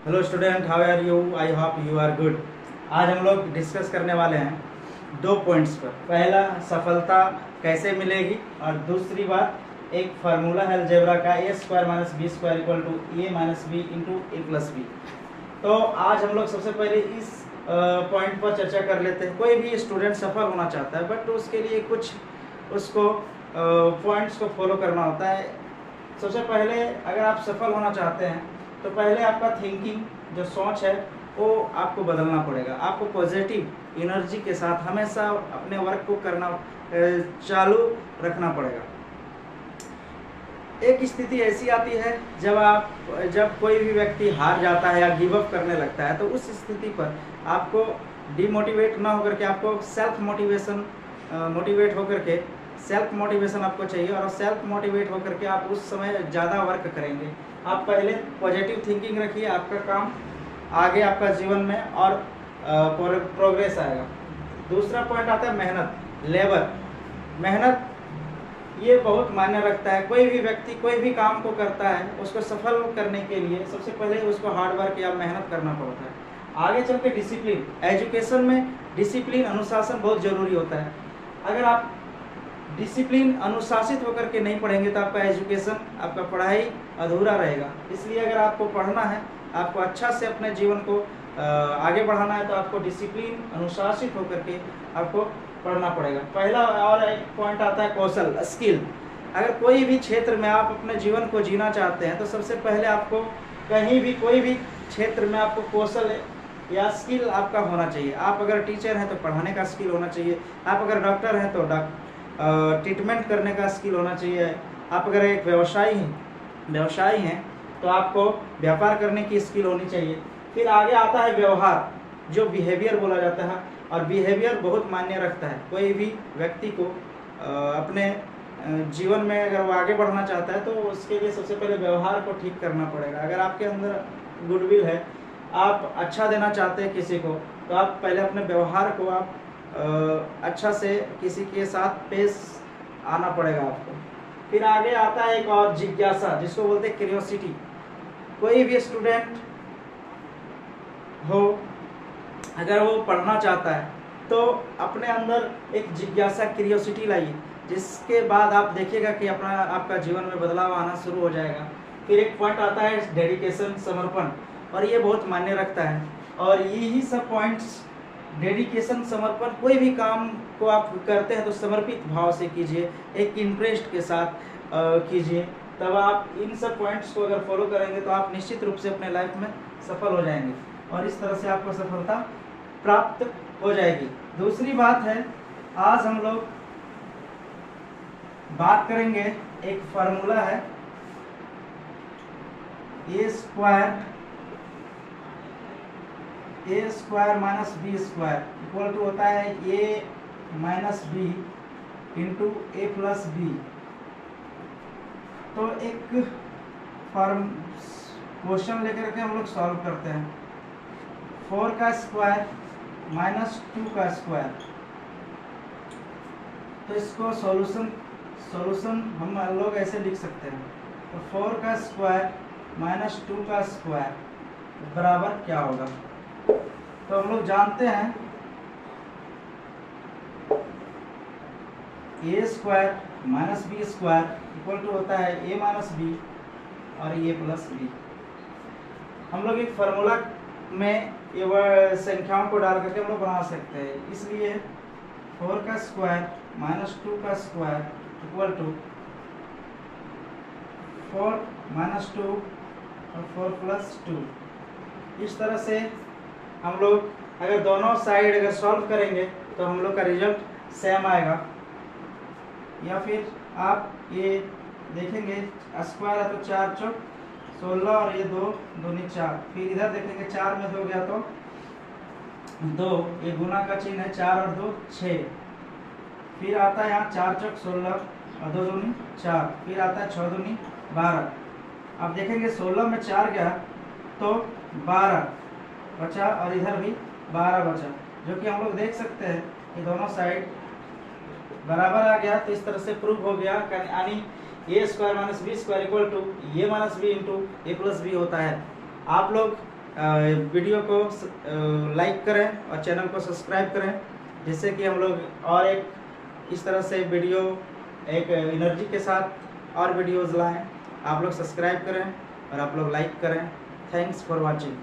Hello student, how are you? I hope you are good. आज हम लोग discuss करने वाले हैं 2 पॉइंट्स पर। पहला, सफलता कैसे मिलेगी, और दूसरी बात एक फार्मूला है अलजेब्रा का, A square minus B square equal to A minus B into A plus B. तो आज हम लोग सबसे पहले इस पॉइंट पर चर्चा कर लेते हैं। कोई भी स्टूडेंट सफल होना चाहता है, बट उसके लिए कुछ उसको पॉइंट्स को फॉलो करना होता है। सबसे पहले अगर आप सफल होना चाहते हैं तो पहले आपका थिंकिंग, जो सोच है, वो आपको बदलना पड़ेगा। आपको पॉजिटिव एनर्जी के साथ हमेशा अपने वर्क को करना चालू रखना पड़ेगा। एक स्थिति ऐसी आती है जब कोई भी व्यक्ति हार जाता है या गिव अप करने लगता है, तो उस स्थिति पर आपको डिमोटिवेट ना होकर के आपको सेल्फ मोटिवेशन आपको चाहिए, और सेल्फ मोटिवेट होकर के आप उस समय ज़्यादा वर्क करेंगे। आप पहले पॉजिटिव थिंकिंग रखिए, आपका काम आगे आपका जीवन में और प्रोग्रेस आएगा। दूसरा पॉइंट आता है मेहनत, लेबर। मेहनत ये बहुत मायने रखता है। कोई भी व्यक्ति कोई भी काम को करता है, उसको सफल करने के लिए सबसे पहले उसको हार्ड वर्क या मेहनत करना पड़ता है। आगे चल के डिसिप्लिन, एजुकेशन में डिसिप्लिन, अनुशासन बहुत ज़रूरी होता है। अगर आप डिसिप्लिन, अनुशासित होकर के नहीं पढ़ेंगे तो आपका एजुकेशन, आपका पढ़ाई अधूरा रहेगा। इसलिए अगर आपको पढ़ना है, आपको अच्छा से अपने जीवन को आगे बढ़ाना है, तो आपको डिसिप्लिन, अनुशासित होकर के आपको पढ़ना पड़ेगा। पहला और एक पॉइंट आता है कौशल, स्किल। अगर कोई भी क्षेत्र में आप अपने जीवन को जीना चाहते हैं तो सबसे पहले आपको कहीं भी कोई भी क्षेत्र में आपको कौशल या स्किल आपका होना चाहिए। आप अगर टीचर हैं तो पढ़ाने का स्किल होना चाहिए। आप अगर डॉक्टर हैं तो ट्रीटमेंट करने का स्किल होना चाहिए। आप अगर एक व्यवसायी हैं तो आपको व्यापार करने की स्किल होनी चाहिए। फिर आगे आता है व्यवहार, जो बिहेवियर बोला जाता है, और बिहेवियर बहुत मायने रखता है। कोई भी व्यक्ति को अपने जीवन में अगर वो आगे बढ़ना चाहता है तो उसके लिए सबसे पहले व्यवहार को ठीक करना पड़ेगा। अगर आपके अंदर गुडविल है, आप अच्छा देना चाहते हैं किसी को, तो आप पहले अपने व्यवहार को आप अच्छा से किसी के साथ पेश आना पड़ेगा आपको। फिर आगे आता है एक और जिज्ञासा, जिसको बोलते हैं क्यूरियोसिटी। कोई भी स्टूडेंट हो, अगर वो पढ़ना चाहता है तो अपने अंदर एक जिज्ञासा, क्यूरियोसिटी लाइए, जिसके बाद आप देखिएगा कि आपका जीवन में बदलाव आना शुरू हो जाएगा। फिर एक पॉइंट आता है डेडिकेशन, समर्पण, और ये बहुत मायने रखता है। और यही सब पॉइंट्स, डेडिकेशन, समर्पण, कोई भी काम को आप करते हैं तो समर्पित भाव से कीजिए, एक इंटरेस्ट के साथ कीजिए। तब आप इन सब पॉइंट्स को अगर फॉलो करेंगे तो आप निश्चित रूप से अपने लाइफ में सफल हो जाएंगे, और इस तरह से आपको सफलता प्राप्त हो जाएगी। दूसरी बात है, आज हम लोग बात करेंगे, एक फार्मूला है, A square minus B square equal to होता है A minus B into A plus B. तो एक क्वेश्चन लेकर के हम लोग सॉल्व करते हैं। 4 का स्क्वायर माइनस 2 का स्क्वायर, तो इसको सॉल्यूशन हम लोग ऐसे लिख सकते हैं। तो 4 का स्क्वायर माइनस 2 का स्क्वायर बराबर क्या होगा? तो हम लोग जानते हैं A square minus B square equal to होता है ए माइनस बी और ए प्लस बी। हम लोग एक फार्मूला में ये संख्याओं को डाल करके हम लोग बना सकते हैं। इसलिए 4 का स्क्वायर माइनस 2 का स्क्वायर इक्वल टू 4 माइनस 2 और 4 प्लस 2। इस तरह से हम लोग अगर दोनों साइड अगर सॉल्व करेंगे तो हम लोग का रिजल्ट सेम आएगा। या फिर आप ये देखेंगे, स्क्वायर है तो 4 चौक 16 और ये 2 दूनी 4। फिर इधर देखेंगे 4 में 2 गया तो 2, ये गुना का चिन्ह है, 4 और 2 6। फिर आता है यहाँ 4 चौक 16 और 2 दूनी 4। फिर आता है 6 दूनी 12। अब देखेंगे 16 में 4 गया तो 12 बचा, और इधर भी 12 बचा, जो कि हम लोग देख सकते हैं कि दोनों साइड बराबर आ गया। तो इस तरह से प्रूव हो गया, यानी A square minus B square equal to A minus B into A plus B होता है। आप लोग वीडियो को लाइक करें और चैनल को सब्सक्राइब करें, जिससे कि हम लोग और एक इस तरह से वीडियो एक एनर्जी के साथ और वीडियोज़ लाएँ। आप लोग सब्सक्राइब करें और आप लोग लाइक करें। Thanks for watching.